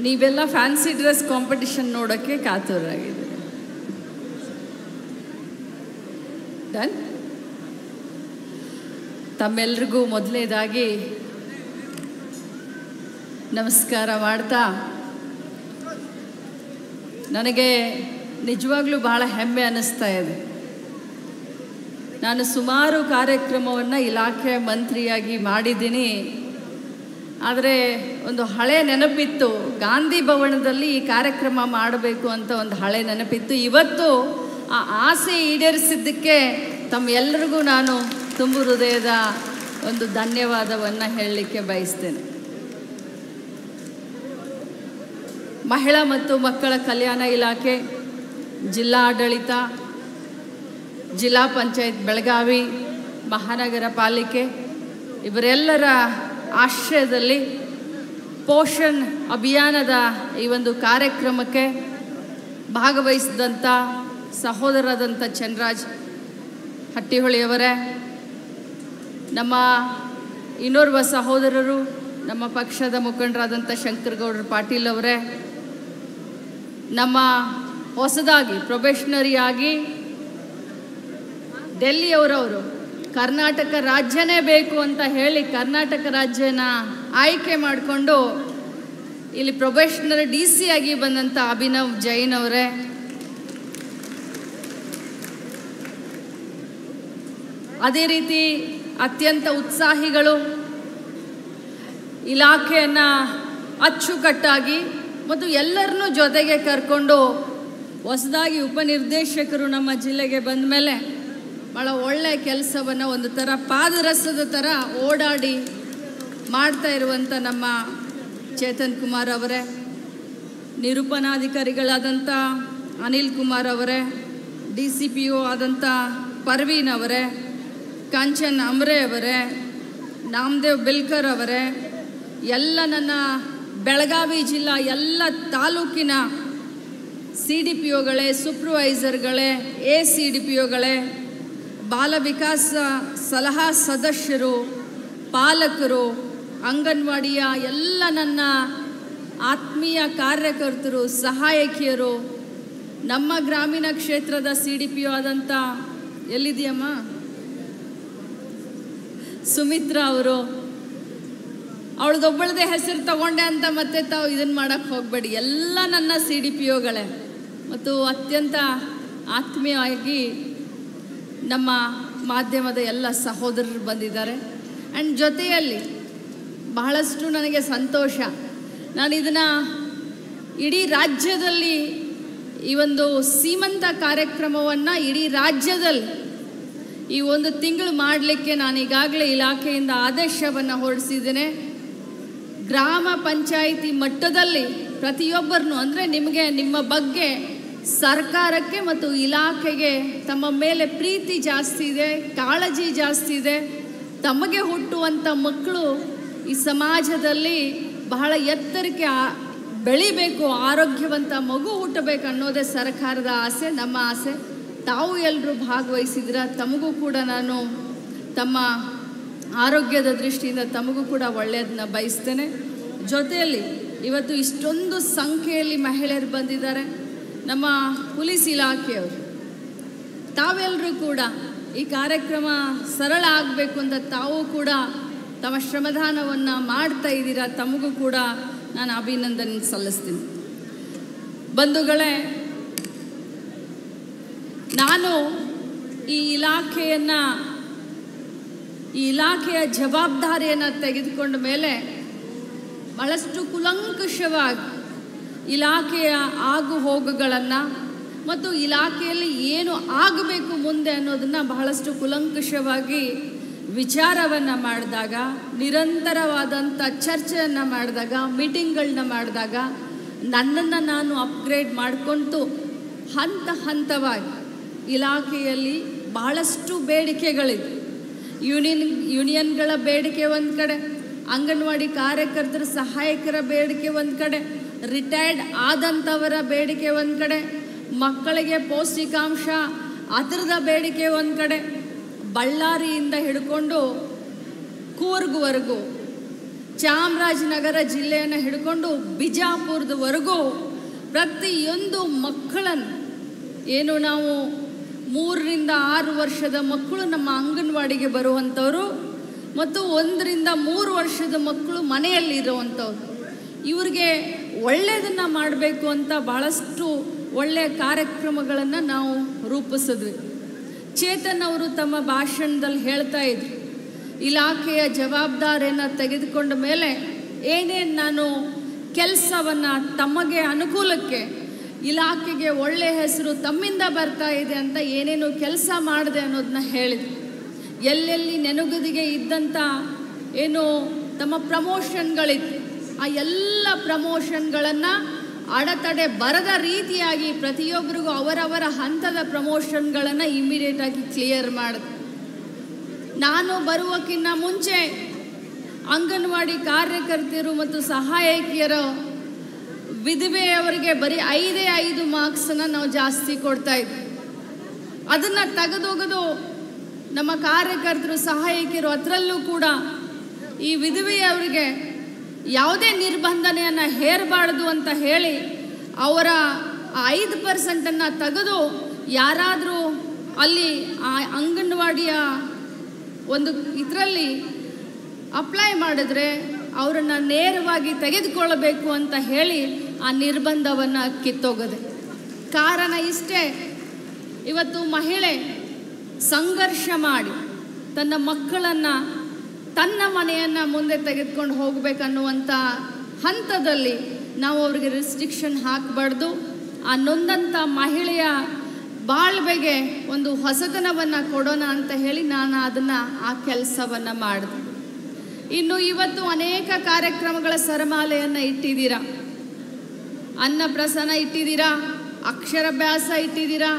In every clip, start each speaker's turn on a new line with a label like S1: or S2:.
S1: ನೀವೆಲ್ಲ fancy dress competition ನೋಡೋಕ್ಕೆ ಕಾತುರಾಗಿದ್ದೀರಿ. Done. ತಮ್ಮೆಲ್ರಿಗೂ ಮೊದಲನೇದಾಗಿ ನಮಸ್ಕಾರ ಮಾಡ್ತಾ, ನನಗೆ ನಿಜವಾಗ್ಲೂ ಬಹಳ ಹೆಮ್ಮೆ ಅನ್ನಿಸ್ತಾ ಇದೆ. ನಾನು ಸುಮಾರು ಕಾರ್ಯಕ್ರಮವನ್ನು ಇಲಾಖೆ ಮಂತ್ರಿಯಾಗಿ ಮಾಡಿದ್ದೀನಿ. ಆದರೆ ಒಂದು ಹಳೆ ನೆನಪಿತ್ತು, ಗಾಂಧಿ ಭವನದಲ್ಲಿ ಈ ಕಾರ್ಯಕ್ರಮ ಮಾಡಬೇಕು ಅಂತ ಒಂದು ಹಳೆ ನೆನಪಿತ್ತು. ಇವತ್ತು ಆ ಆಸೆ ಈಡೇರಿಸಿದ್ದಕ್ಕೆ ತಮ್ಮೆಲ್ಲರಿಗೂ ನಾನು ತುಂಬು ಹೃದಯದ ಒಂದು ಧನ್ಯವಾದವನ್ನು ಹೇಳಲಿಕ್ಕೆ ಬಯಸ್ತೇನೆ. ಮಹಿಳಾ ಮತ್ತು ಮಕ್ಕಳ ಕಲ್ಯಾಣ ಇಲಾಖೆ, ಜಿಲ್ಲಾ ಆಡಳಿತ, ಜಿಲ್ಲಾ ಪಂಚಾಯತ್ ಬೆಳಗಾವಿ, ಮಹಾನಗರ ಪಾಲಿಕೆ ಇವರೆಲ್ಲರ ಆಶ್ರಯದಲ್ಲಿ ಪೋಷಣ್ ಅಭಿಯಾನದ ಈ ಒಂದು ಕಾರ್ಯಕ್ರಮಕ್ಕೆ ಭಾಗವಹಿಸಿದಂಥ ಸಹೋದರರಾದಂಥ ಚನ್ನರಾಜ್ ಹಟ್ಟಿಹೊಳಿಯವರೇ, ನಮ್ಮ ಇನ್ನೋರ್ವ ಸಹೋದರರು, ನಮ್ಮ ಪಕ್ಷದ ಮುಖಂಡರಾದಂಥ ಶಂಕರಗೌಡರು ಪಾಟೀಲ್ ಅವರೇ, ನಮ್ಮ ಹೊಸದಾಗಿ ಪ್ರೊಬೇಷನರಿಯಾಗಿ ಡೆಲ್ಲಿಯವರವರು ಕರ್ನಾಟಕ ರಾಜ್ಯನೇ ಬೇಕು ಅಂತ ಹೇಳಿ ಕರ್ನಾಟಕ ರಾಜ್ಯನ ಆಯ್ಕೆ ಮಾಡಿಕೊಂಡು ಇಲ್ಲಿ ಪ್ರೊಬೇಷನರಿ DC ಆಗಿ ಬಂದಂಥ ಅಭಿನವ್ ಜೈನ್ ಅವರೇ, ಅದೇ ರೀತಿ ಅತ್ಯಂತ ಉತ್ಸಾಹಿಗಳು, ಇಲಾಖೆಯನ್ನು ಅಚ್ಚುಕಟ್ಟಾಗಿ ಮತ್ತು ಎಲ್ಲರನ್ನೂ ಜೊತೆಗೆ ಕರ್ಕೊಂಡು ಹೊಸದಾಗಿ ಉಪನಿರ್ದೇಶಕರು ನಮ್ಮ ಜಿಲ್ಲೆಗೆ ಬಂದ ಮೇಲೆ ಭಾಳ ಒಳ್ಳೆಯ ಕೆಲಸವನ್ನು ಒಂದು ಥರ ಪಾದರಸದ ಥರ ಓಡಾಡಿ ಮಾಡ್ತಾ ಇರುವಂಥ ನಮ್ಮ ಚೇತನ್ ಕುಮಾರ್ ಅವರೇ, ನಿರೂಪಣಾಧಿಕಾರಿಗಳಾದಂಥ ಅನಿಲ್ ಕುಮಾರ್ ಅವರೇ, DCPO ಆದಂಥ ಪರ್ವೀನ್ ಅವರೇ, ಕಾಂಚನ್ ಅಮ್ರೆ ಅವರೇ, ನಾಮದೇವ್ ಬಿಲ್ಕರ್ ಅವರೇ, ಎಲ್ಲ ನನ್ನ ಬೆಳಗಾವಿ ಜಿಲ್ಲಾ ಎಲ್ಲ ತಾಲೂಕಿನ CDPOಗಳೇ, ಸೂಪರ್ವೈಸರ್ಗಳೇ, ACDPOಗಳೇ, ಬಾಲ ವಿಕಾಸ ಸಲಹಾ ಸದಸ್ಯರು, ಪಾಲಕರು, ಅಂಗನವಾಡಿಯ ಎಲ್ಲ ನನ್ನ ಆತ್ಮೀಯ ಕಾರ್ಯಕರ್ತರು, ಸಹಾಯಕಿಯರು, ನಮ್ಮ ಗ್ರಾಮೀಣ ಕ್ಷೇತ್ರದ CDPO ಆದಂಥ ಎಲ್ಲಿದೆಯಮ್ಮ ಸುಮಿತ್ರಾ ಅವರು, ಅವಳದೊಬ್ಬಳದೇ ಹೆಸರು ತಗೊಂಡೆ ಅಂತ ಮತ್ತೆ ತಾವು ಇದನ್ನು ಮಾಡೋಕ್ಕೆ ಹೋಗಬೇಡಿ. ಎಲ್ಲ ನನ್ನ CDPOಗಳೇ ಮತ್ತು ಅತ್ಯಂತ ಆತ್ಮೀಯವಾಗಿ ನಮ್ಮ ಮಾಧ್ಯಮದ ಎಲ್ಲ ಸಹೋದರರು ಬಂದಿದ್ದಾರೆ. ಆ್ಯಂಡ್ ಜೊತೆಯಲ್ಲಿ ಬಹಳಷ್ಟು ನನಗೆ ಸಂತೋಷ, ನಾನು ಇದನ್ನು ಇಡೀ ರಾಜ್ಯದಲ್ಲಿ ಈ ಒಂದು ಸೀಮಂತ ಕಾರ್ಯಕ್ರಮವನ್ನು ಇಡೀ ರಾಜ್ಯದಲ್ಲಿ ಈ ಒಂದು ತಿಂಗಳು ಮಾಡಲಿಕ್ಕೆ ನಾನು ಈಗಾಗಲೇ ಇಲಾಖೆಯಿಂದ ಆದೇಶವನ್ನು ಹೊರಡಿಸಿದ್ದೇನೆ. ಗ್ರಾಮ ಪಂಚಾಯಿತಿ ಮಟ್ಟದಲ್ಲಿ ಪ್ರತಿಯೊಬ್ಬರನ್ನು, ಅಂದರೆ ನಿಮಗೆ ನಿಮ್ಮ ಬಗ್ಗೆ ಸರ್ಕಾರಕ್ಕೆ ಮತ್ತು ಇಲಾಖೆಗೆ ತಮ್ಮ ಮೇಲೆ ಪ್ರೀತಿ ಜಾಸ್ತಿ ಇದೆ, ಕಾಳಜಿ ಜಾಸ್ತಿ ಇದೆ. ತಮಗೆ ಹುಟ್ಟುವಂಥ ಮಕ್ಕಳು ಈ ಸಮಾಜದಲ್ಲಿ ಬಹಳ ಎತ್ತರಕ್ಕೆ ಬೆಳಿಬೇಕು, ಆರೋಗ್ಯವಂತ ಮಗು ಹುಟ್ಟಬೇಕು ಅನ್ನೋದೇ ಸರ್ಕಾರದ ಆಸೆ, ನಮ್ಮ ಆಸೆ. ತಾವು ಎಲ್ಲರೂ ಭಾಗವಹಿಸಿದ್ರ, ತಮಗೂ ಕೂಡ ನಾನು ತಮ್ಮ ಆರೋಗ್ಯದ ದೃಷ್ಟಿಯಿಂದ ತಮಗೂ ಕೂಡ ಒಳ್ಳೆಯದನ್ನ ಬಯಸ್ತೇನೆ. ಜೊತೆಯಲ್ಲಿ ಇವತ್ತು ಇಷ್ಟೊಂದು ಸಂಖ್ಯೆಯಲ್ಲಿ ಮಹಿಳೆಯರು ಬಂದಿದ್ದಾರೆ. ನಮ್ಮ ಪೊಲೀಸ್ ಇಲಾಖೆಯವರು ತಾವೆಲ್ಲರೂ ಕೂಡ ಈ ಕಾರ್ಯಕ್ರಮ ಸರಳ ಆಗಬೇಕು ಅಂತ ತಾವು ಕೂಡ ತಮ್ಮ ಶ್ರಮದಾನವನ್ನು ಮಾಡ್ತಾ ಇದ್ದೀರಾ. ತಮಗೂ ಕೂಡ ನಾನು ಅಭಿನಂದನೆ ಸಲ್ಲಿಸ್ತೀನಿ. ಬಂಧುಗಳೇ, ನಾನು ಈ ಇಲಾಖೆಯ ಜವಾಬ್ದಾರಿಯನ್ನು ತೆಗೆದುಕೊಂಡ ಮೇಲೆ ಬಹಳಷ್ಟು ಕುಲಂಕುಷವಾಗಿ ಇಲಾಖೆಯ ಆಗು ಹೋಗುಗಳನ್ನು ಮತ್ತು ಇಲಾಖೆಯಲ್ಲಿ ಏನು ಆಗಬೇಕು ಮುಂದೆ ಅನ್ನೋದನ್ನು ಬಹಳಷ್ಟು ಕುಲಂಕುಷವಾಗಿ ವಿಚಾರವನ್ನು ಮಾಡಿದಾಗ, ನಿರಂತರವಾದಂಥ ಚರ್ಚೆಯನ್ನು ಮಾಡಿದಾಗ, ಮೀಟಿಂಗ್ಗಳನ್ನ ಮಾಡಿದಾಗ ನನ್ನನ್ನು ನಾನು ಅಪ್ಗ್ರೇಡ್ ಮಾಡಿಕೊಂಡು ಹಂತ ಹಂತವಾಗಿ ಇಲಾಖೆಯಲ್ಲಿ ಬಹಳಷ್ಟು ಬೇಡಿಕೆಗಳಿವೆ. ಯೂನಿಯನ್ಗಳ ಬೇಡಿಕೆ ಒಂದು ಕಡೆ, ಅಂಗನವಾಡಿ ಕಾರ್ಯಕರ್ತರ ಸಹಾಯಕರ ಬೇಡಿಕೆ ಒಂದು ಕಡೆ, ರಿಟೈರ್ಡ್ ಆದಂಥವರ ಬೇಡಿಕೆ ಒಂದು ಕಡೆ, ಮಕ್ಕಳಿಗೆ ಪೌಷ್ಟಿಕಾಂಶ ಅದರದ ಬೇಡಿಕೆ ಒಂದು ಕಡೆ, ಬಳ್ಳಾರಿಯಿಂದ ಹಿಡ್ಕೊಂಡು ಕೂರ್ಗ್ವರೆಗೂ ಚಾಮರಾಜನಗರ ಜಿಲ್ಲೆಯನ್ನು ಹಿಡ್ಕೊಂಡು ಬಿಜಾಪುರದವರೆಗೂ ಪ್ರತಿಯೊಂದು ಮಕ್ಕಳನ್ನು, ಏನು ನಾವು 3 ರಿಂದ 6 ವರ್ಷದ ಮಕ್ಕಳು ನಮ್ಮ ಅಂಗನವಾಡಿಗೆ ಬರುವಂಥವ್ರು ಮತ್ತು 1 ರಿಂದ 3 ವರ್ಷದ ಮಕ್ಕಳು ಮನೆಯಲ್ಲಿರುವಂಥವ್ರು, ಇವ್ರಿಗೆ ಒಳ್ಳೆಯದನ್ನು ಮಾಡಬೇಕು ಅಂತ ಭಾಳಷ್ಟು ಒಳ್ಳೆಯ ಕಾರ್ಯಕ್ರಮಗಳನ್ನು ನಾವು ರೂಪಿಸಿದ್ವಿ. ಚೇತನ್ ಅವರು ತಮ್ಮ ಭಾಷಣದಲ್ಲಿ ಹೇಳ್ತಾ ಇದ್ರು, ಇಲಾಖೆಯ ಜವಾಬ್ದಾರಿಯನ್ನು ತೆಗೆದುಕೊಂಡ ಮೇಲೆ ಏನೇನು ನಾನು ಕೆಲಸವನ್ನು ತಮಗೆ ಅನುಕೂಲಕ್ಕೆ, ಇಲಾಖೆಗೆ ಒಳ್ಳೆಯ ಹೆಸರು ತಮ್ಮಿಂದ ಬರ್ತಾ ಇದೆ ಅಂತ ಏನೇನು ಕೆಲಸ ಮಾಡಿದೆ ಅನ್ನೋದನ್ನ ಹೇಳಿದ್ರು. ಎಲ್ಲೆಲ್ಲಿ ನೆನಗುದಿಗೆ ಇದ್ದಂಥ ಏನು ತಮ್ಮ ಪ್ರಮೋಷನ್ಗಳಿತ್ತು, ಆ ಎಲ್ಲ ಪ್ರಮೋಷನ್ಗಳನ್ನು ಅಡೆತಡೆ ಬರದ ರೀತಿಯಾಗಿ ಪ್ರತಿಯೊಬ್ಬರಿಗೂ ಅವರವರ ಹಂತದ ಪ್ರಮೋಷನ್ಗಳನ್ನು ಇಮಿಡಿಯೇಟಾಗಿ ಕ್ಲಿಯರ್ ಮಾಡಿದೆ. ನಾನು ಬರುವಕ್ಕಿಂತ ಮುಂಚೆ ಅಂಗನವಾಡಿ ಕಾರ್ಯಕರ್ತೆಯರು ಮತ್ತು ಸಹಾಯಕಿಯರ ವಿಧವೆಯವರಿಗೆ ಬರೀ 5 ಮಾರ್ಕ್ಸನ್ನು ನಾವು ಜಾಸ್ತಿ ಕೊಡ್ತಾ ಇದ್ವಿ. ಅದನ್ನು ತೆಗೆದೋಗೋದು ನಮ್ಮ ಕಾರ್ಯಕರ್ತರು ಸಹಾಯಕಿಯರು, ಅದರಲ್ಲೂ ಕೂಡ ಈ ವಿಧವೆಯವರಿಗೆ ಯಾವುದೇ ನಿರ್ಬಂಧನೆಯನ್ನು ಹೇರಬಾರ್ದು ಅಂತ ಹೇಳಿ ಅವರ 5% ತೆಗೆದು ಯಾರಾದರೂ ಅಲ್ಲಿ ಆ ಅಂಗನವಾಡಿಯ ಒಂದು ಇದರಲ್ಲಿ ಅಪ್ಲೈ ಮಾಡಿದ್ರೆ ಅವರನ್ನು ನೇರವಾಗಿ ತೆಗೆದುಕೊಳ್ಳಬೇಕು ಅಂತ ಹೇಳಿ ಆ ನಿರ್ಬಂಧವನ್ನು ಕಿತ್ತೋಗದೆ. ಕಾರಣ ಇಷ್ಟೇ, ಇವತ್ತು ಮಹಿಳೆ ಸಂಘರ್ಷ ಮಾಡಿ ತನ್ನ ಮಕ್ಕಳನ್ನು, ತನ್ನ ಮನೆಯನ್ನು ಮುಂದೆ ತೆಗೆದುಕೊಂಡು ಹೋಗಬೇಕನ್ನುವಂಥ ಹಂತದಲ್ಲಿ ನಾವು ಅವ್ರಿಗೆ ರಿಸ್ಟ್ರಿಕ್ಷನ್ ಹಾಕಬಾರ್ದು. ಆ ನೊಂದಂಥ ಮಹಿಳೆಯ ಬಾಳ್ವೆಗೆ ಒಂದು ಹೊಸತನವನ್ನು ಕೊಡೋಣ ಅಂತ ಹೇಳಿ ನಾನು ಅದನ್ನು ಆ ಕೆಲಸವನ್ನು ಮಾಡಿದೆ. ಇನ್ನು ಇವತ್ತು ಅನೇಕ ಕಾರ್ಯಕ್ರಮಗಳ ಸರಮಾಲೆಯನ್ನು ಇಟ್ಟಿದ್ದೀರಾ. ಅನ್ನಪ್ರಸನ್ನ ಇಟ್ಟಿದ್ದೀರಾ, ಅಕ್ಷರಾಭ್ಯಾಸ ಇಟ್ಟಿದ್ದೀರಾ,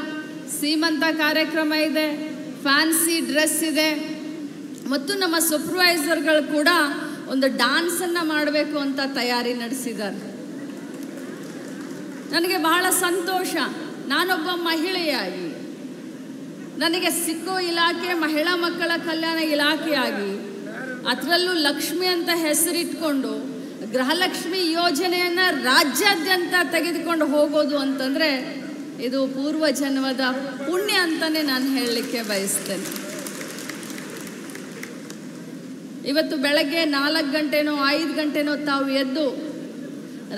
S1: ಸೀಮಂತ ಕಾರ್ಯಕ್ರಮ ಇದೆ, ಫ್ಯಾನ್ಸಿ ಡ್ರೆಸ್ ಇದೆ, ಮತ್ತು ನಮ್ಮ ಸೂಪರ್ವೈಸರ್ಗಳು ಕೂಡ ಒಂದು ಡ್ಯಾನ್ಸನ್ನು ಮಾಡಬೇಕು ಅಂತ ತಯಾರಿ ನಡೆಸಿದ್ದಾರೆ. ನನಗೆ ಬಹಳ ಸಂತೋಷ. ನಾನೊಬ್ಬ ಮಹಿಳೆಯಾಗಿ ನನಗೆ ಸಿಕ್ಕೋ ಇಲಾಖೆ ಮಹಿಳಾ ಮಕ್ಕಳ ಕಲ್ಯಾಣ ಇಲಾಖೆಯಾಗಿ, ಅದರಲ್ಲೂ ಲಕ್ಷ್ಮಿ ಅಂತ ಹೆಸರಿಟ್ಕೊಂಡು ಗೃಹಲಕ್ಷ್ಮಿ ಯೋಜನೆಯನ್ನು ರಾಜ್ಯಾದ್ಯಂತ ತೆಗೆದುಕೊಂಡು ಹೋಗೋದು ಅಂತಂದರೆ ಇದು ಪೂರ್ವಜನ್ಮದ ಪುಣ್ಯ ಅಂತಲೇ ನಾನು ಹೇಳಲಿಕ್ಕೆ ಬಯಸ್ತೇನೆ. ಇವತ್ತು ಬೆಳಗ್ಗೆ 4 ಗಂಟೆನೋ 5 ಗಂಟೆನೋ ತಾವು ಎದ್ದು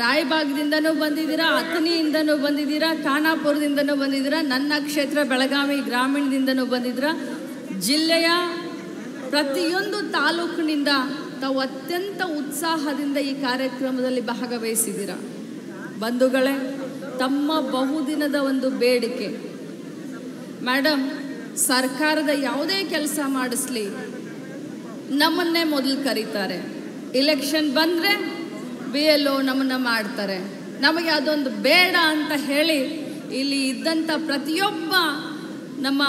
S1: ರಾಯಬಾಗದಿಂದನೂ ಬಂದಿದ್ದೀರಾ, ಅಥಣಿಯಿಂದನೂ ಬಂದಿದ್ದೀರಾ, ಖಾನಾಪುರದಿಂದನೂ ಬಂದಿದ್ದೀರಾ, ನನ್ನ ಕ್ಷೇತ್ರ ಬೆಳಗಾವಿ ಗ್ರಾಮೀಣದಿಂದನೂ ಬಂದಿದ್ದೀರಾ. ಜಿಲ್ಲೆಯ ಪ್ರತಿಯೊಂದು ತಾಲೂಕಿನಿಂದ ತಾವು ಅತ್ಯಂತ ಉತ್ಸಾಹದಿಂದ ಈ ಕಾರ್ಯಕ್ರಮದಲ್ಲಿ ಭಾಗವಹಿಸಿದ್ದೀರಾ. ಬಂಧುಗಳೇ, ತಮ್ಮ ಬಹುದಿನದ ಒಂದು ಬೇಡಿಕೆ, ಮೇಡಮ್ ಸರ್ಕಾರದ ಯಾವುದೇ ಕೆಲಸ ಮಾಡಿಸ್ಲಿ ನಮ್ಮನ್ನೇ ಮೊದಲು ಕರೀತಾರೆ, ಎಲೆಕ್ಷನ್ ಬಂದರೆ BLO ನಮ್ಮನ್ನು ಮಾಡ್ತಾರೆ, ನಮಗೆ ಅದೊಂದು ಬೇಡ ಅಂತ ಹೇಳಿ ಇಲ್ಲಿ ಇದ್ದಂಥ ಪ್ರತಿಯೊಬ್ಬ ನಮ್ಮ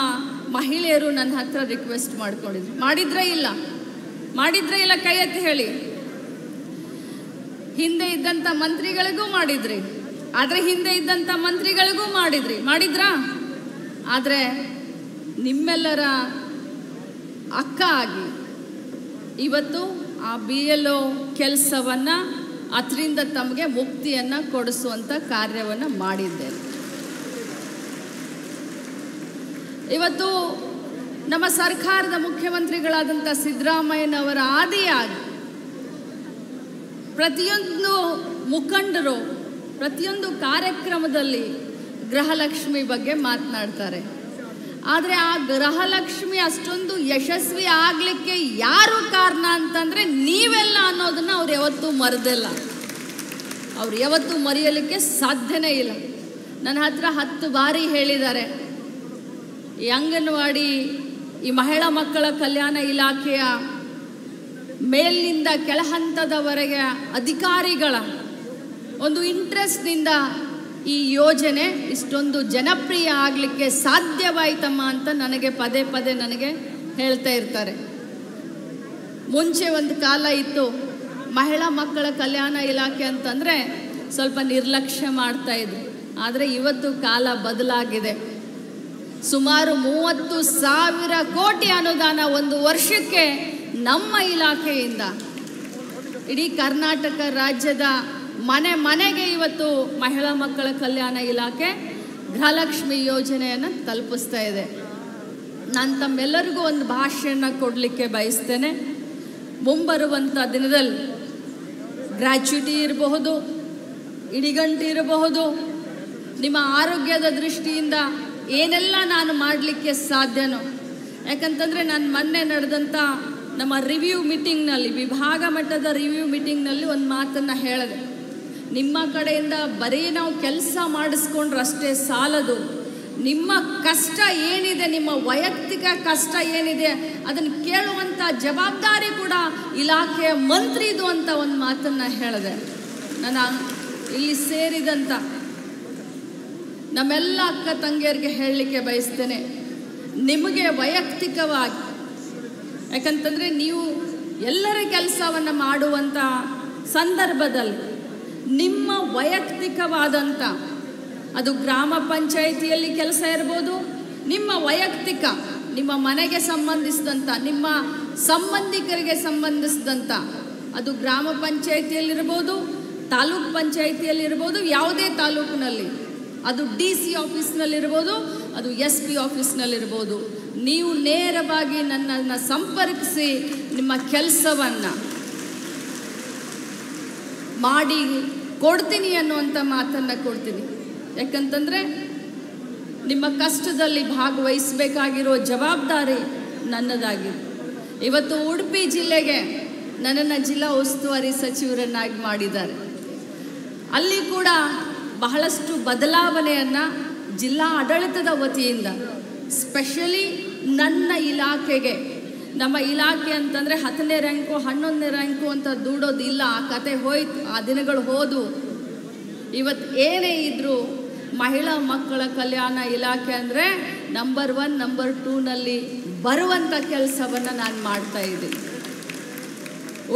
S1: ಮಹಿಳೆಯರು ನನ್ನ ಹತ್ರ ರಿಕ್ವೆಸ್ಟ್ ಮಾಡ್ಕೊಂಡಿದ್ರು. ಮಾಡಿದ್ರೆ ಇಲ್ಲ ಕೈ ಎತ್ತಿ ಹೇಳಿ. ಹಿಂದೆ ಇದ್ದಂಥ ಮಂತ್ರಿಗಳಿಗೂ ಮಾಡಿದ್ರಿ, ಆದರೆ ಹಿಂದೆ ಇದ್ದಂಥ ಮಂತ್ರಿಗಳಿಗೂ ಮಾಡಿದ್ರಾ? ಆದರೆ ನಿಮ್ಮೆಲ್ಲರ ಅಕ್ಕ ಆಗಿ ಇವತ್ತು ಆ BLO ಕೆಲಸವನ್ನು ಅದರಿಂದ ತಮಗೆ ಮುಕ್ತಿಯನ್ನು ಕೊಡಿಸುವಂಥ ಕಾರ್ಯವನ್ನು ಮಾಡಿದ್ದೇನೆ. ಇವತ್ತು ನಮ್ಮ ಸರ್ಕಾರದ ಮುಖ್ಯಮಂತ್ರಿಗಳಾದಂಥ ಸಿದ್ದರಾಮಯ್ಯನವರ ಆದಿಯಾಗಿ ಪ್ರತಿಯೊಂದು ಮುಖಂಡರು ಪ್ರತಿಯೊಂದು ಕಾರ್ಯಕ್ರಮದಲ್ಲಿ ಗೃಹಲಕ್ಷ್ಮಿ ಬಗ್ಗೆ ಮಾತನಾಡ್ತಾರೆ. ಆದರೆ ಆ ಗೃಹಲಕ್ಷ್ಮಿ ಅಷ್ಟೊಂದು ಯಶಸ್ವಿ ಆಗಲಿಕ್ಕೆ ಯಾರು ಕಾರಣ ಅಂತಂದರೆ ನೀವೆಲ್ಲ ಅನ್ನೋದನ್ನು ಅವ್ರು ಯಾವತ್ತೂ ಮರೆದಿಲ್ಲ, ಅವ್ರು ಯಾವತ್ತೂ ಮರೆಯಲಿಕ್ಕೆ ಸಾಧ್ಯನೇ ಇಲ್ಲ. ನನ್ನ ಹತ್ರ 10 ಬಾರಿ ಹೇಳಿದ್ದಾರೆ, ಈ ಅಂಗನವಾಡಿ ಈ ಮಹಿಳಾ ಮಕ್ಕಳ ಕಲ್ಯಾಣ ಇಲಾಖೆಯ ಮೇಲಿನಿಂದ ಕೆಳಹಂತದವರೆಗೆ ಅಧಿಕಾರಿಗಳ ಒಂದು ಇಂಟ್ರೆಸ್ಟ್ನಿಂದ ಈ ಯೋಜನೆ ಇಷ್ಟೊಂದು ಜನಪ್ರಿಯ ಆಗಲಿಕ್ಕೆ ಸಾಧ್ಯವಾಯ್ತಮ್ಮ ಅಂತ ನನಗೆ ಪದೇ ನನಗೆ ಹೇಳ್ತಾ ಇರ್ತಾರೆ. ಮುಂಚೆ ಒಂದು ಕಾಲ ಇತ್ತು, ಮಹಿಳಾ ಮಕ್ಕಳ ಕಲ್ಯಾಣ ಇಲಾಖೆ ಅಂತಂದರೆ ಸ್ವಲ್ಪ ನಿರ್ಲಕ್ಷ್ಯ ಮಾಡ್ತಾಯಿದ್ರು. ಆದರೆ ಇವತ್ತು ಕಾಲ ಬದಲಾಗಿದೆ. ಸುಮಾರು 30,000 ಕೋಟಿ ಅನುದಾನ ಒಂದು ವರ್ಷಕ್ಕೆ ನಮ್ಮ ಇಲಾಖೆಯಿಂದ ಇಡೀ ಕರ್ನಾಟಕ ರಾಜ್ಯದ ಮನೆ ಮನೆಗೆ ಇವತ್ತು ಮಹಿಳಾ ಮಕ್ಕಳ ಕಲ್ಯಾಣ ಇಲಾಖೆ ಗೃಹಲಕ್ಷ್ಮಿ ಯೋಜನೆಯನ್ನು ತಲುಪಿಸ್ತಾ ಇದೆ. ನಾನು ತಮ್ಮೆಲ್ಲರಿಗೂ ಒಂದು ಭಾಷೆನ ಕೊಡಲಿಕ್ಕೆ ಬಯಸ್ತೇನೆ. ಮುಂಬರುವಂಥ ದಿನದಲ್ಲಿ ಗ್ರ್ಯಾಚ್ಯುಟಿ ಇರಬಹುದು, ಇಡಿಗಂಟು ಇರಬಹುದು, ನಿಮ್ಮ ಆರೋಗ್ಯದ ದೃಷ್ಟಿಯಿಂದ ಏನೆಲ್ಲ ನಾನು ಮಾಡಲಿಕ್ಕೆ ಸಾಧ್ಯನೋ. ಯಾಕಂತಂದರೆ ನಾನು ಮೊನ್ನೆ ನಡೆದಂಥ ನಮ್ಮ ರಿವ್ಯೂ ಮೀಟಿಂಗ್ನಲ್ಲಿ, ವಿಭಾಗ ಮಟ್ಟದ ರಿವ್ಯೂ ಮೀಟಿಂಗ್ನಲ್ಲಿ ಒಂದು ಮಾತನ್ನು ಹೇಳಿದೆ. ನಿಮ್ಮ ಕಡೆಯಿಂದ ಬರೀ ನಾವು ಕೆಲಸ ಮಾಡಿಸ್ಕೊಂಡ್ರೆ ಅಷ್ಟೇ ಸಾಲದು. ನಿಮ್ಮ ಕಷ್ಟ ಏನಿದೆ, ನಿಮ್ಮ ವೈಯಕ್ತಿಕ ಕಷ್ಟ ಏನಿದೆ, ಅದನ್ನು ಕೇಳುವಂಥ ಜವಾಬ್ದಾರಿ ಕೂಡ ಇಲಾಖೆಯ ಮಂತ್ರಿದು ಅಂತ ಒಂದು ಮಾತನ್ನು ಹೇಳಿದೆ. ನಾನು ಇಲ್ಲಿ ಸೇರಿದಂಥ ನಮ್ಮೆಲ್ಲ ಅಕ್ಕ ತಂಗಿಯರಿಗೆ ಹೇಳಲಿಕ್ಕೆ ಬಯಸ್ತೇನೆ, ನಿಮಗೆ ವೈಯಕ್ತಿಕವಾಗಿ, ಯಾಕಂತಂದರೆ ನೀವು ಎಲ್ಲರ ಕೆಲಸವನ್ನು ಮಾಡುವಂಥ ಸಂದರ್ಭದಲ್ಲಿ ನಿಮ್ಮ ವೈಯಕ್ತಿಕವಾದಂಥ, ಅದು ಗ್ರಾಮ ಪಂಚಾಯಿತಿಯಲ್ಲಿ ಕೆಲಸ ಇರ್ಬೋದು, ನಿಮ್ಮ ವೈಯಕ್ತಿಕ, ನಿಮ್ಮ ಮನೆಗೆ ಸಂಬಂಧಿಸಿದಂಥ, ನಿಮ್ಮ ಸಂಬಂಧಿಕರಿಗೆ ಸಂಬಂಧಿಸಿದಂಥ, ಅದು ಗ್ರಾಮ ಪಂಚಾಯಿತಿಯಲ್ಲಿರ್ಬೋದು, ತಾಲೂಕು ಪಂಚಾಯಿತಿಯಲ್ಲಿರ್ಬೋದು, ಯಾವುದೇ ತಾಲೂಕಿನಲ್ಲಿ, ಅದು DC ಆಫೀಸ್ನಲ್ಲಿರ್ಬೋದು, ಅದು SP ಆಫೀಸ್ನಲ್ಲಿರ್ಬೋದು, ನೀವು ನೇರವಾಗಿ ನನ್ನನ್ನು ಸಂಪರ್ಕಿಸಿ ನಿಮ್ಮ ಕೆಲಸವನ್ನು ಮಾಡಿ ಕೊಡ್ತೀನಿ ಅನ್ನುವಂಥ ಮಾತನ್ನು ಕೊಡ್ತೀನಿ. ಯಾಕಂತಂದರೆ ನಿಮ್ಮ ಕಷ್ಟದಲ್ಲಿ ಭಾಗವಹಿಸಬೇಕಾಗಿರೋ ಜವಾಬ್ದಾರಿ ನನ್ನದಾಗಿದೆ. ಇವತ್ತು ಉಡುಪಿ ಜಿಲ್ಲೆಗೆ ನನ್ನನ್ನು ಜಿಲ್ಲಾ ಉಸ್ತುವಾರಿ ಸಚಿವರನ್ನಾಗಿ ಮಾಡಿದ್ದಾರೆ. ಅಲ್ಲಿ ಕೂಡ ಬಹಳಷ್ಟು ಬದಲಾವಣೆಯನ್ನು ಜಿಲ್ಲಾ ಆಡಳಿತದ ವತಿಯಿಂದ, ಸ್ಪೆಷಲಿ ನನ್ನ ಇಲಾಖೆಗೆ, ನಮ್ಮ ಇಲಾಖೆ ಅಂತಂದರೆ 10ನೇ ರ್ಯಾಂಕು 11ನೇ ರ್ಯಾಂಕು ಅಂತ ದೂಡೋದಿಲ್ಲ. ಆ ಕತೆ ಹೋಯ್ತು, ಆ ದಿನಗಳು ಹೋದು. ಇವತ್ತು ಏನೇ ಇದ್ದರೂ ಮಹಿಳಾ ಮಕ್ಕಳ ಕಲ್ಯಾಣ ಇಲಾಖೆ ಅಂದರೆ ನಂಬರ್ 1 ನಂಬರ್ 2ನಲ್ಲಿ ಬರುವಂಥ ಕೆಲಸವನ್ನು ನಾನು ಮಾಡ್ತಾ ಇದ್ದೀನಿ.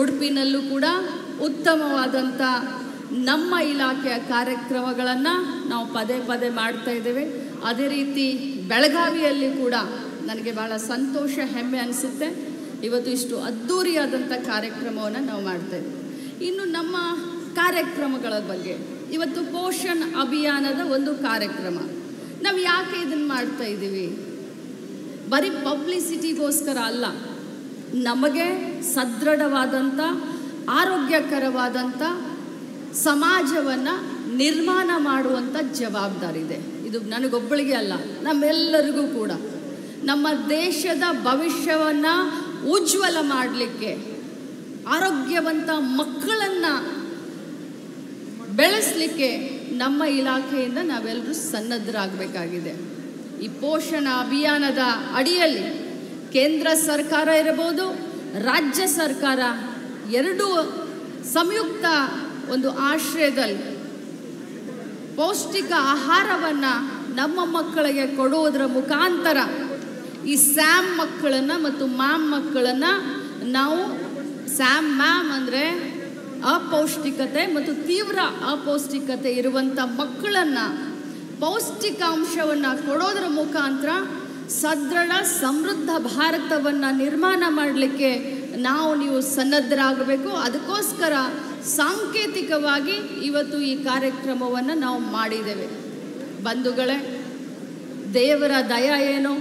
S1: ಉಡುಪಿನಲ್ಲೂ ಕೂಡ ಉತ್ತಮವಾದಂಥ ನಮ್ಮ ಇಲಾಖೆಯ ಕಾರ್ಯಕ್ರಮಗಳನ್ನು ನಾವು ಪದೇ ಪದೇ ಮಾಡ್ತಾ ಇದ್ದೇವೆ. ಅದೇ ರೀತಿ ಬೆಳಗಾವಿಯಲ್ಲಿ ಕೂಡ ನನಗೆ ಭಾಳ ಸಂತೋಷ, ಹೆಮ್ಮೆ ಅನಿಸುತ್ತೆ. ಇವತ್ತು ಇಷ್ಟು ಅದ್ಧೂರಿಯಾದಂಥ ಕಾರ್ಯಕ್ರಮವನ್ನು ನಾವು ಮಾಡ್ತಾಯಿದ್ದೀವಿ. ಇನ್ನು ನಮ್ಮ ಕಾರ್ಯಕ್ರಮಗಳ ಬಗ್ಗೆ, ಇವತ್ತು ಪೋಷಣ್ ಅಭಿಯಾನದ ಒಂದು ಕಾರ್ಯಕ್ರಮ. ನಾವು ಯಾಕೆ ಇದನ್ನು ಮಾಡ್ತಾ ಇದ್ದೀವಿ? ಬರೀ ಪಬ್ಲಿಸಿಟಿಗೋಸ್ಕರ ಅಲ್ಲ, ನಮಗೆ ಸದೃಢವಾದಂಥ ಆರೋಗ್ಯಕರವಾದಂಥ ಸಮಾಜವನ್ನು ನಿರ್ಮಾಣ ಮಾಡುವಂಥ ಜವಾಬ್ದಾರಿ ಇದೆ. ಇದು ನನಗೊಬ್ಬಳಿಗೆ ಅಲ್ಲ, ನಮ್ಮೆಲ್ಲರಿಗೂ ಕೂಡ. ನಮ್ಮ ದೇಶದ ಭವಿಷ್ಯವನ್ನು ಉಜ್ವಲ ಮಾಡಲಿಕ್ಕೆ, ಆರೋಗ್ಯವಂತ ಮಕ್ಕಳನ್ನು ಬೆಳೆಸಲಿಕ್ಕೆ ನಮ್ಮ ಇಲಾಖೆಯಿಂದ ನಾವೆಲ್ಲರೂ ಸನ್ನದ್ಧರಾಗಬೇಕಾಗಿದೆ. ಈ ಪೋಷಣ ಅಭಿಯಾನದ ಅಡಿಯಲ್ಲಿ ಕೇಂದ್ರ ಸರ್ಕಾರ ಇರಬಹುದು, ರಾಜ್ಯ ಸರ್ಕಾರ ಎರಡೂ ಸಂಯುಕ್ತ ಒಂದು ಆಶ್ರಯದಲ್ಲಿ ಪೌಷ್ಟಿಕ ಆಹಾರವನ್ನು ನಮ್ಮ ಮಕ್ಕಳಿಗೆ ಕೊಡುವುದರ ಮುಖಾಂತರ ಈ ಸ್ಯಾಮ್ ಮಕ್ಕಳನ್ನು ಮತ್ತು ಮ್ಯಾಮ್ ಮಕ್ಕಳನ್ನು ನಾವು, ಸ್ಯಾಮ್ ಮ್ಯಾಮ್ ಅಂದರೆ ಅಪೌಷ್ಟಿಕತೆ ಮತ್ತು ತೀವ್ರ ಅಪೌಷ್ಟಿಕತೆ ಇರುವಂಥ ಮಕ್ಕಳನ್ನು ಪೌಷ್ಟಿಕಾಂಶವನ್ನು ಕೊಡೋದರ ಮುಖಾಂತರ ಸದೃಢ ಸಮೃದ್ಧ ಭಾರತವನ್ನು ನಿರ್ಮಾಣ ಮಾಡಲಿಕ್ಕೆ ನೀವು ಸನ್ನದ್ಧರಾಗಬೇಕು. ಅದಕ್ಕೋಸ್ಕರ ಸಾಂಕೇತಿಕವಾಗಿ ಇವತ್ತು ಈ ಕಾರ್ಯಕ್ರಮವನ್ನು ನಾವು ಮಾಡಿದ್ದೇವೆ. ಬಂಧುಗಳೇ, ದೇವರ ದಯ ಏನೋ,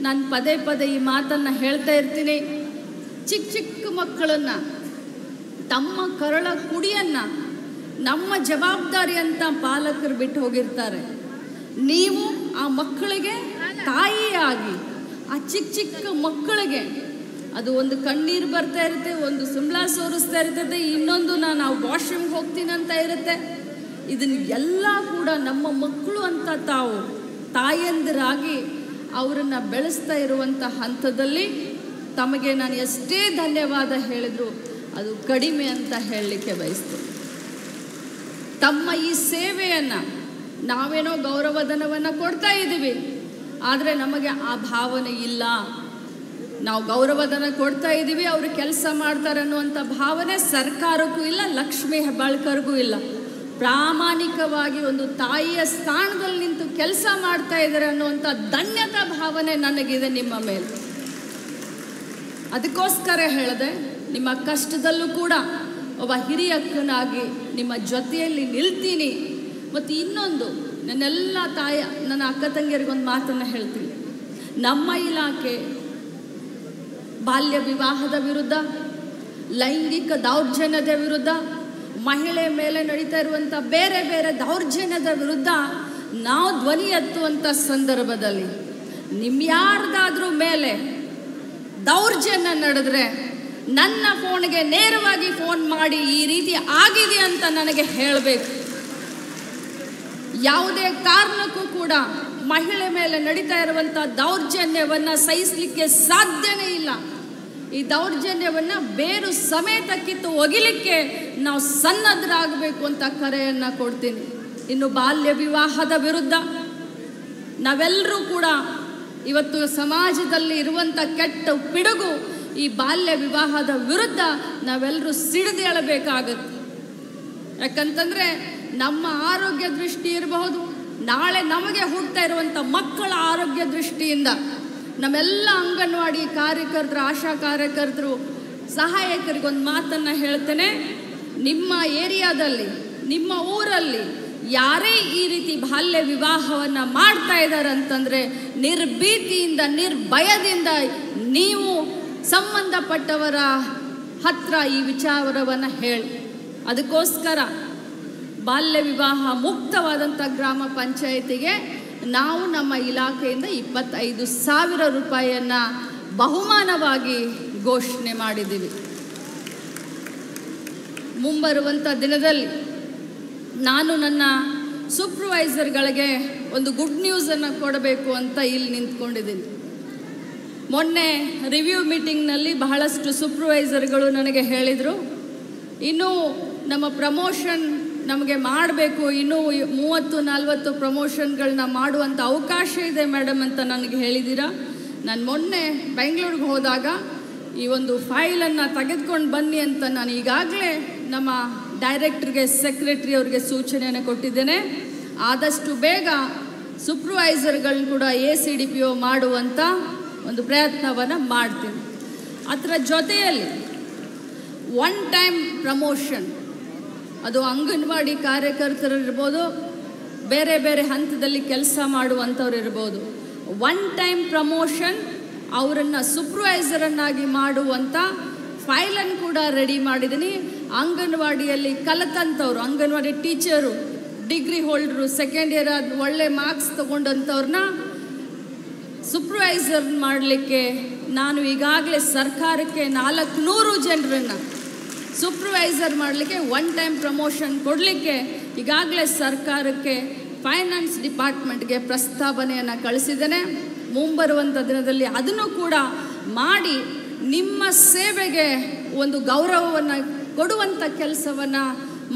S1: ನಾನು ಪದೇ ಪದೇ ಈ ಮಾತನ್ನು ಹೇಳ್ತಾ ಇರ್ತೀನಿ. ಚಿಕ್ಕ ಚಿಕ್ಕ ಮಕ್ಕಳನ್ನು, ತಮ್ಮ ಕರಳ ಕುಡಿಯನ್ನು ನಮ್ಮ ಜವಾಬ್ದಾರಿ ಅಂತ ಪಾಲಕರು ಬಿಟ್ಟು ಹೋಗಿರ್ತಾರೆ. ನೀವು ಆ ಮಕ್ಕಳಿಗೆ ತಾಯಿಯಾಗಿ, ಆ ಚಿಕ್ಕ ಚಿಕ್ಕ ಮಕ್ಕಳಿಗೆ ಅದು ಒಂದು ಕಣ್ಣೀರು ಬರ್ತಾ ಇರುತ್ತೆ, ಒಂದು ಸುಂಬಳ ಸೋರಿಸ್ತಾ ಇರ್ತದೆ, ಇನ್ನೊಂದು ನಾನು ವಾಶ್ರೂಮ್ಗೆ ಹೋಗ್ತೀನಿ ಅಂತ ಇರುತ್ತೆ. ಇದನ್ನು ಎಲ್ಲ ಕೂಡ ನಮ್ಮ ಮಕ್ಕಳು ಅಂತ ತಾವು ತಾಯಂದಿರಾಗಿ ಅವರನ್ನು ಬೆಳೆಸ್ತಾ ಇರುವಂಥ ಹಂತದಲ್ಲಿ ತಮಗೆ ನಾನು ಎಷ್ಟೇ ಧನ್ಯವಾದ ಹೇಳಿದ್ರು ಅದು ಕಡಿಮೆ ಅಂತ ಹೇಳಲಿಕ್ಕೆ ಬಯಸ್ತೇನೆ. ತಮ್ಮ ಈ ಸೇವೆಯನ್ನು ನಾವೇನೋ ಗೌರವಧನವನ್ನು ಕೊಡ್ತಾ ಇದ್ದೀವಿ, ಆದರೆ ನಮಗೆ ಆ ಭಾವನೆ ಇಲ್ಲ. ನಾವು ಗೌರವಧನ ಕೊಡ್ತಾ ಇದ್ದೀವಿ, ಅವರು ಕೆಲಸ ಮಾಡ್ತಾರೆ ಅನ್ನುವಂಥ ಭಾವನೆ ಸರ್ಕಾರಕ್ಕೂ ಇಲ್ಲ, ಲಕ್ಷ್ಮೀ ಹೆಬ್ಬಾಳ್ಕರ್ಗೂ ಇಲ್ಲ. ಪ್ರಾಮಾಣಿಕವಾಗಿ ಒಂದು ತಾಯಿಯ ಸ್ಥಾನದಲ್ಲಿ ನಿಂತು ಕೆಲಸ ಮಾಡ್ತಾ ಇದ್ದಾರೆ ಅನ್ನುವಂಥ ಧನ್ಯತಾ ಭಾವನೆ ನನಗಿದೆ ನಿಮ್ಮ ಮೇಲೆ. ಅದಕ್ಕೋಸ್ಕರ ಹೇಳಿದೆ, ನಿಮ್ಮ ಕಷ್ಟದಲ್ಲೂ ಕೂಡ ಒಬ್ಬ ಹಿರಿಯಕ್ಕನಾಗಿ ನಿಮ್ಮ ಜೊತೆಯಲ್ಲಿ ನಿಲ್ತೀನಿ. ಮತ್ತು ಇನ್ನೊಂದು, ನನ್ನೆಲ್ಲ ನನ್ನ ಅಕ್ಕ ತಂಗಿಯರಿಗೊಂದು ಮಾತನ್ನು ಹೇಳ್ತೀನಿ. ನಮ್ಮ ಇಲಾಖೆ ಬಾಲ್ಯ ವಿವಾಹದ ವಿರುದ್ಧ, ಲೈಂಗಿಕ ದೌರ್ಜನ್ಯದ ವಿರುದ್ಧ, ಮಹಿಳೆ ಮೇಲೆ ನಡೀತಾ ಇರುವಂಥ ಬೇರೆ ಬೇರೆ ದೌರ್ಜನ್ಯದ ವಿರುದ್ಧ ನಾವು ಧ್ವನಿ ಎತ್ತುವಂಥ ಸಂದರ್ಭದಲ್ಲಿ ಯಾರ್ದಾದ್ರೂ ಮೇಲೆ ದೌರ್ಜನ್ಯ ನಡೆದ್ರೆ ನನ್ನ ಫೋನ್ಗೆ ನೇರವಾಗಿ ಫೋನ್ ಮಾಡಿ ಈ ರೀತಿ ಆಗಿದೆ ಅಂತ ನನಗೆ ಹೇಳಬೇಕು. ಯಾವುದೇ ಕಾರಣಕ್ಕೂ ಕೂಡ ಮಹಿಳೆ ಮೇಲೆ ನಡೀತಾ ಇರುವಂಥ ದೌರ್ಜನ್ಯವನ್ನು ಸಹಿಸಲಿಕ್ಕೆ ಸಾಧ್ಯನೇ ಇಲ್ಲ. ಈ ದೌರ್ಜನ್ಯವನ್ನು ಬೇರು ಸಮೇತ ಕಿತ್ತು ಒಗಿಲಿಕ್ಕೆ ನಾವು ಸನ್ನದ್ಧರಾಗಬೇಕು ಅಂತ ಕರೆಯನ್ನು ಕೊಡ್ತೀನಿ. ಇನ್ನು ಬಾಲ್ಯ ವಿವಾಹದ ವಿರುದ್ಧ ನಾವೆಲ್ಲರೂ ಕೂಡ ಇವತ್ತು ಸಮಾಜದಲ್ಲಿ ಇರುವಂಥ ಕೆಟ್ಟ ಪಿಡುಗು ಈ ಬಾಲ್ಯ ವಿವಾಹದ ವಿರುದ್ಧ ನಾವೆಲ್ಲರೂ ಸಿಡಿದೇಳಬೇಕಾಗತ್ತೆ. ಯಾಕಂತಂದರೆ ನಮ್ಮ ಆರೋಗ್ಯ ದೃಷ್ಟಿ ಇರಬಹುದು, ನಾಳೆ ನಮಗೆ ಹುಡ್ತಾ ಇರುವಂಥ ಮಕ್ಕಳ ಆರೋಗ್ಯ ದೃಷ್ಟಿಯಿಂದ ನಮ್ಮೆಲ್ಲ ಅಂಗನವಾಡಿ ಕಾರ್ಯಕರ್ತರು, ಆಶಾ ಕಾರ್ಯಕರ್ತರು, ಸಹಾಯಕರಿಗೊಂದು ಮಾತನ್ನು ಹೇಳ್ತೇನೆ. ನಿಮ್ಮ ಏರಿಯಾದಲ್ಲಿ, ನಿಮ್ಮ ಊರಲ್ಲಿ ಯಾರೇ ಈ ರೀತಿ ಬಾಲ್ಯ ವಿವಾಹವನ್ನು ಮಾಡ್ತಾ ಇದ್ದಾರೆ ಅಂತಂದರೆ ನಿರ್ಭೀತಿಯಿಂದ, ನಿರ್ಭಯದಿಂದ ನೀವು ಸಂಬಂಧಪಟ್ಟವರ ಹತ್ರ ಈ ವಿಚಾರವನ್ನು ಹೇಳಿ. ಅದಕ್ಕೋಸ್ಕರ ಬಾಲ್ಯ ವಿವಾಹ ಮುಕ್ತವಾದಂಥ ಗ್ರಾಮ ಪಂಚಾಯಿತಿಗೆ ನಾವು ನಮ್ಮ ಇಲಾಖೆಯಿಂದ 25,000 ರೂಪಾಯಿಯನ್ನು ಬಹುಮಾನವಾಗಿ ಘೋಷಣೆ ಮಾಡಿದ್ದೀವಿ. ಮುಂಬರುವಂಥ ದಿನದಲ್ಲಿ ನಾನು ನನ್ನ ಸೂಪರ್ವೈಸರ್ಗಳಿಗೆ ಒಂದು ಗುಡ್ ನ್ಯೂಸನ್ನು ಕೊಡಬೇಕು ಅಂತ ಇಲ್ಲಿ ನಿಂತ್ಕೊಂಡಿದ್ದೀನಿ. ಮೊನ್ನೆ ರಿವ್ಯೂ ಮೀಟಿಂಗ್ನಲ್ಲಿ ಬಹಳಷ್ಟು ಸೂಪರ್ವೈಸರ್ಗಳು ನನಗೆ ಹೇಳಿದರು, ಇನ್ನೂ ನಮ್ಮ ಪ್ರಮೋಷನ್ ನಮಗೆ ಮಾಡಬೇಕು, ಇನ್ನೂ 30-40 ಪ್ರಮೋಷನ್ಗಳನ್ನ ಮಾಡುವಂಥ ಅವಕಾಶ ಇದೆ ಮೇಡಮ್ ಅಂತ ನನಗೆ ಹೇಳಿದ್ದೀರಾ. ನಾನು ಮೊನ್ನೆ ಬೆಂಗಳೂರಿಗೆ ಹೋದಾಗ ಈ ಒಂದು ಫೈಲನ್ನು ತೆಗೆದುಕೊಂಡು ಬನ್ನಿ ಅಂತ ನಾನು ಈಗಾಗಲೇ ನಮ್ಮ ಡೈರೆಕ್ಟ್ರಿಗೆ, ಸೆಕ್ರೆಟರಿ ಅವರಿಗೆ ಸೂಚನೆಯನ್ನು ಕೊಟ್ಟಿದ್ದೇನೆ. ಆದಷ್ಟು ಬೇಗ ಸೂಪರ್ವೈಸರ್ಗಳನ್ನ ಕೂಡ ACDPO ಮಾಡುವಂಥ ಒಂದು ಪ್ರಯತ್ನವನ್ನು ಮಾಡ್ತೀನಿ. ಅದರ ಜೊತೆಯಲ್ಲಿ ಒನ್ ಟೈಮ್ ಪ್ರಮೋಷನ್, ಅದು ಅಂಗನವಾಡಿ ಕಾರ್ಯಕರ್ತರು ಇರ್ಬೋದು, ಬೇರೆ ಬೇರೆ ಹಂತದಲ್ಲಿ ಕೆಲಸ ಮಾಡುವಂಥವ್ರು ಇರ್ಬೋದು. ಒನ್ ಟೈಮ್ ಪ್ರಮೋಷನ್ ಅವರನ್ನು ಸೂಪರ್ವೈಸರನ್ನಾಗಿ ಮಾಡುವಂಥ ಫೈಲನ್ನು ಕೂಡ ರೆಡಿ ಮಾಡಿದ್ದೀನಿ. ಅಂಗನವಾಡಿಯಲ್ಲಿ ಕಲಿತಂಥವ್ರು, anganwadi teacher, degree holders, second year ಆದ ಒಳ್ಳೆ ಮಾರ್ಕ್ಸ್ ತೊಗೊಂಡಂಥವ್ರನ್ನ ಸೂಪರ್ವೈಸರ್ ಮಾಡಲಿಕ್ಕೆ ನಾನು ಈಗಾಗಲೇ ಸರ್ಕಾರಕ್ಕೆ 400 ಜನರನ್ನು ಸೂಪರ್ವೈಸರ್ ಮಾಡಲಿಕ್ಕೆ ಒನ್ ಟೈಮ್ ಪ್ರಮೋಷನ್ ಕೊಡಲಿಕ್ಕೆ ಈಗಾಗಲೇ ಸರ್ಕಾರಕ್ಕೆ ಫೈನಾನ್ಸ್ ಡಿಪಾರ್ಟ್ಮೆಂಟ್ಗೆ ಪ್ರಸ್ತಾವನೆಯನ್ನು ಕಳಿಸಿದ್ದೇನೆ. ಮುಂಬರುವಂಥ ದಿನದಲ್ಲಿ ಅದನ್ನು ಕೂಡ ಮಾಡಿ ನಿಮ್ಮ ಸೇವೆಗೆ ಒಂದು ಗೌರವವನ್ನು ಕೊಡುವಂಥ ಕೆಲಸವನ್ನು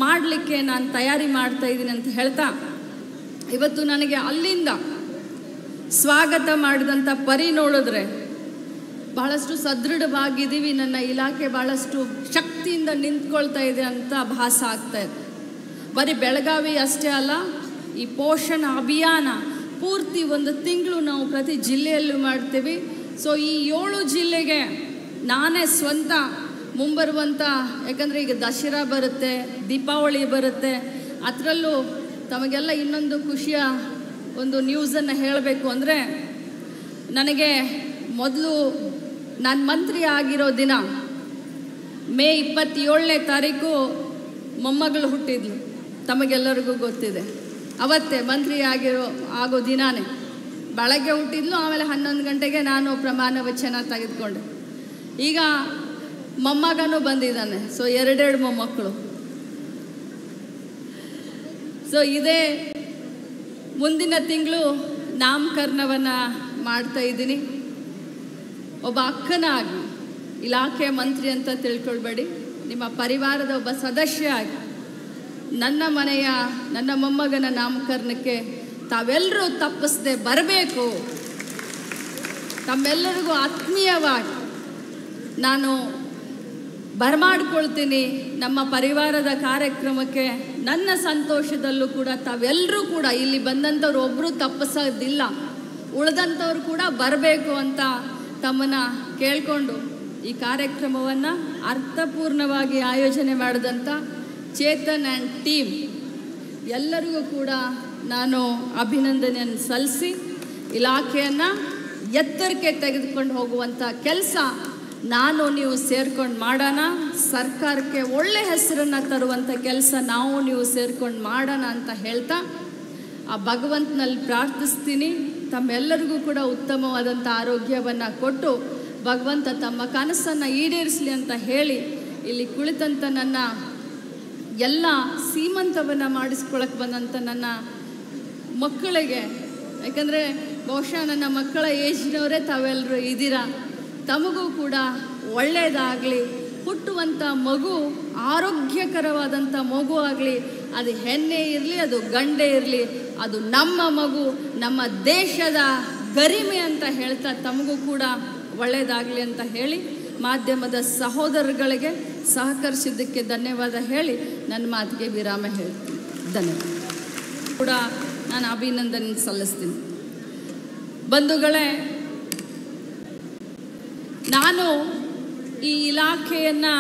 S1: ಮಾಡಲಿಕ್ಕೆ ನಾನು ತಯಾರಿ ಮಾಡ್ತಾ ಇದ್ದೀನಿ ಅಂತ ಹೇಳ್ತಾ, ಇವತ್ತು ನನಗೆ ಅಲ್ಲಿಂದ ಸ್ವಾಗತ ಮಾಡಿದಂಥ ಪರಿ ನೋಡಿದ್ರೆ ಭಾಳಷ್ಟು ಸದೃಢವಾಗಿದ್ದೀವಿ, ನನ್ನ ಇಲಾಖೆ ಭಾಳಷ್ಟು ಶಕ್ತಿಯಿಂದ ನಿಂತ್ಕೊಳ್ತಾ ಇದೆ ಅಂತ ಭಾಸ ಆಗ್ತಾ ಇದೆ. ಬರೀ ಬೆಳಗಾವಿ ಅಷ್ಟೇ ಅಲ್ಲ, ಈ ಪೋಷಣ ಅಭಿಯಾನ ಪೂರ್ತಿ 1 ತಿಂಗಳು ನಾವು ಪ್ರತಿ ಜಿಲ್ಲೆಯಲ್ಲೂ ಮಾಡ್ತೀವಿ. ಸೊ ಈ 7 ಜಿಲ್ಲೆಗೆ ನಾನೇ ಸ್ವಂತ ಮುಂಬರುವಂಥ, ಯಾಕಂದರೆ ಈಗ ದಸರಾ ಬರುತ್ತೆ, ದೀಪಾವಳಿ ಬರುತ್ತೆ, ಅದರಲ್ಲೂ ತಮಗೆಲ್ಲ ಇನ್ನೊಂದು ಖುಷಿಯ ಒಂದು ನ್ಯೂಸನ್ನು ಹೇಳಬೇಕು ಅಂದರೆ, ನನಗೆ ಮೊದಲು ನಾನು ಮಂತ್ರಿ ಆಗಿರೋ ದಿನ ಮೇ 27ನೇ ತಾರೀಕು ಮೊಮ್ಮಗಳು ಹುಟ್ಟಿದ್ಲು, ತಮಗೆಲ್ಲರಿಗೂ ಗೊತ್ತಿದೆ. ಅವತ್ತೇ ಮಂತ್ರಿ ಆಗೋ ದಿನಾನೇ ಬೆಳಗ್ಗೆ ಹುಟ್ಟಿದ್ಲು. ಆಮೇಲೆ 11 ಗಂಟೆಗೆ ನಾನು ಪ್ರಮಾಣ ವಚನ ತೆಗೆದುಕೊಂಡೆ. ಈಗ ಮೊಮ್ಮಗನೂ ಬಂದಿದ್ದಾನೆ. ಸೊ 2 ಮೊಮ್ಮಕ್ಕಳು. ಸೊ ಇದೇ ಮುಂದಿನ ತಿಂಗಳು ನಾಮಕರಣವನ್ನು ಮಾಡ್ತಾ ಇದ್ದೀನಿ. ಒಬ್ಬ ಅಕ್ಕನಾಗಿ, ಇಲಾಖೆ ಮಂತ್ರಿ ಅಂತ ತಿಳ್ಕೊಳ್ಬೇಡಿ, ನಿಮ್ಮ ಪರಿವಾರದ ಒಬ್ಬ ಸದಸ್ಯ ಆಗಿ ನನ್ನ ಮನೆಯ ನನ್ನ ಮೊಮ್ಮಗನ ನಾಮಕರಣಕ್ಕೆ ತಾವೆಲ್ಲರೂ ತಪ್ಪಿಸದೆ ಬರಬೇಕು. ತಮ್ಮೆಲ್ಲರಿಗೂ ಆತ್ಮೀಯವಾಗಿ ನಾನು ಬರಮಾಡ್ಕೊಳ್ತೀನಿ. ನಮ್ಮ ಪರಿವಾರದ ಕಾರ್ಯಕ್ರಮಕ್ಕೆ ನನ್ನ ಸಂತೋಷದಲ್ಲೂ ಕೂಡ ತಾವೆಲ್ಲರೂ ಕೂಡ ಇಲ್ಲಿ ಬಂದಂಥವ್ರು ಒಬ್ಬರು ತಪ್ಪಿಸೋದಿಲ್ಲ, ಉಳಿದಂಥವ್ರು ಕೂಡ ಬರಬೇಕು ಅಂತ ತಮ್ಮನ್ನು ಕೇಳಿಕೊಂಡು ಈ ಕಾರ್ಯಕ್ರಮವನ್ನು ಅರ್ಥಪೂರ್ಣವಾಗಿ ಆಯೋಜನೆ ಮಾಡಿದಂಥ ಚೇತನ್ ಆ್ಯಂಡ್ ಟೀಮ್ ಎಲ್ಲರಿಗೂ ಕೂಡ ನಾನು ಅಭಿನಂದನೆಯನ್ನು ಸಲ್ಲಿಸಿ ಇಲಾಖೆಯನ್ನು ಎತ್ತರಕ್ಕೆ ತೆಗೆದುಕೊಂಡು ಹೋಗುವಂಥ ಕೆಲಸ ನಾನು ನೀವು ಸೇರ್ಕೊಂಡು ಮಾಡೋಣ. ಸರ್ಕಾರಕ್ಕೆ ಒಳ್ಳೆ ಹೆಸರನ್ನು ತರುವಂಥ ಕೆಲಸ ನಾವು ನೀವು ಸೇರ್ಕೊಂಡು ಮಾಡೋಣ ಅಂತ ಹೇಳ್ತಾ ಆ ಭಗವಂತನಲ್ಲಿ ಪ್ರಾರ್ಥಿಸ್ತೀನಿ. ತಮ್ಮೆಲ್ಲರಿಗೂ ಕೂಡ ಉತ್ತಮವಾದಂಥ ಆರೋಗ್ಯವನ್ನು ಕೊಟ್ಟು ಭಗವಂತ ತಮ್ಮ ಕನಸನ್ನು ಈಡೇರಿಸಲಿ ಅಂತ ಹೇಳಿ ಇಲ್ಲಿ ಕುಳಿತಂಥ ನನ್ನ ಎಲ್ಲ ಸೀಮಂತವನ್ನು ಮಾಡಿಸ್ಕೊಳಕ್ಕೆ ಬಂದಂಥ ನನ್ನ ಮಕ್ಕಳಿಗೆ, ಯಾಕಂದರೆ ಬಹುಶಃ ನನ್ನ ಮಕ್ಕಳ ಏಜ್ನವರೇ ತಾವೆಲ್ಲರೂ ಇದ್ದೀರಾ, ತಮಗೂ ಕೂಡ ಒಳ್ಳೆಯದಾಗಲಿ. ಹುಟ್ಟುವಂಥ ಮಗು ಆರೋಗ್ಯಕರವಾದಂಥ ಮಗು ಆಗಲಿ, ಅದು ಹೆಣ್ಣೆ ಇರಲಿ ಅದು ಗಂಡೇ ಇರಲಿ, ಅದು ನಮ್ಮ ಮಗು, ನಮ್ಮ ದೇಶದ ಗರಿಮೆ ಅಂತ ಹೇಳ್ತಾ ತಮಗೂ ಕೂಡ ಒಳ್ಳೆಯದಾಗಲಿ ಅಂತ ಹೇಳಿ ಮಾಧ್ಯಮದ ಸಹೋದರಗಳಿಗೆ ಸಹಕರಿಸಿದ್ದಕ್ಕೆ ಧನ್ಯವಾದ ಹೇಳಿ ನನ್ನ ಮಾತಿಗೆ ವಿರಾಮ ಹೇಳ್ತೀನಿ. ಧನ್ಯವಾದ ಕೂಡ ನಾನು ಅಭಿನಂದನೆ ಸಲ್ಲಿಸ್ತೀನಿ. ಬಂಧುಗಳೇ, ನಾನು ಈ ಇಲಾಖೆಯನ್ನು